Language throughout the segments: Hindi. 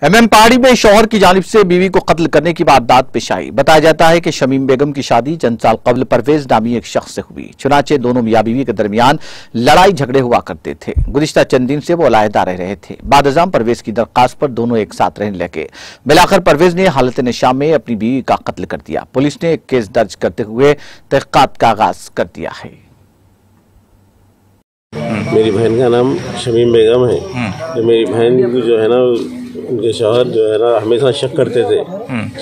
MM पहाड़ी में शौहर की जानिब से बीवी को कत्ल करने की वारदात पेश आई। बताया जाता है कि शमीम बेगम की शादी चंद साल कबल परवेज नामी एक शख्स से हुई। चुनाचे दोनों मियां बीवी के दरमियान लड़ाई झगड़े हुआ करते थे। गुज़िश्ता चंद दिन से वो अलहदा रह रहे थे। बादअज़ाम परवेज की दरख्वास्त पर दोनों एक साथ रहने लगे। मिलाकर परवेज ने हालत नशा में अपनी बीवी का कत्ल कर दिया। पुलिस ने एक केस दर्ज करते हुए तहक़ीक़ात का आगाज कर दिया है। मेरी बहन का नाम शमीम बेगम है। तो मेरी बहन को जो है ना उनके शौहर जो है ना हमेशा शक करते थे।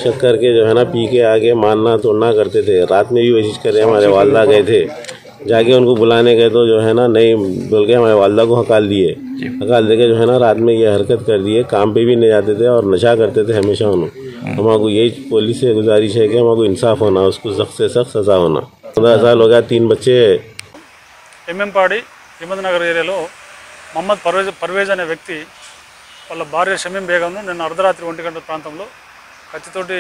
शक करके जो है ना पी के आगे मारना तोड़ना करते थे। रात में भी वही चीज़ करे। हमारे वालदा गए थे, जाके उनको बुलाने गए तो जो है ना नहीं बोल के हमारे वालदा को हकाल दिए। हकाल दे के जो है ना रात में ये हरकत कर दिए। काम पे भी नहीं जाते थे और नशा करते थे हमेशा। उन्होंने हमारे यही पुलिस से गुजारिश है कि हमारे इंसाफ होना, उसको सख्त से सख्त सज़ा होना। 15 साल हो गया, 3 बच्चे। MM పహాడి హిమద్నగర్ ఏరియాలో మొహమ్మద్ పర్వేజ్ అనే వ్యక్తి వాళ్ళ భార్య షమీం బేగంను నిన్న అర్ధరాత్రి 1 గంటల ప్రాంతంలో కత్తితోటి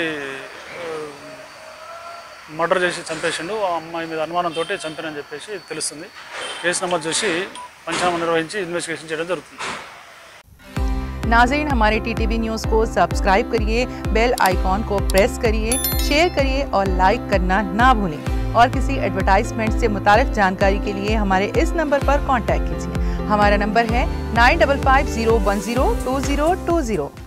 మర్డర్ చేసి చంపేసిండు। ఆ అమ్మాయి మీద అనుమానంతో చంపానని చెప్పేసి తెలుస్తుంది। కేసు నమోదు చేసి పంచనామా నిర్వహించి ఇన్వెస్టిగేషన్ చేయడం జరుగుతుంది। नाज़रीन, हमारे TTV न्यूज़ को सब्सक्राइब करिए, बेल आइकॉन को प्रेस करिए, शेयर करिए और लाइक करना ना भूलें। और किसी एडवर्टाइजमेंट से मुताल्लिक़ जानकारी के लिए हमारे इस नंबर पर कांटेक्ट कीजिए। हमारा नंबर है 9550102020।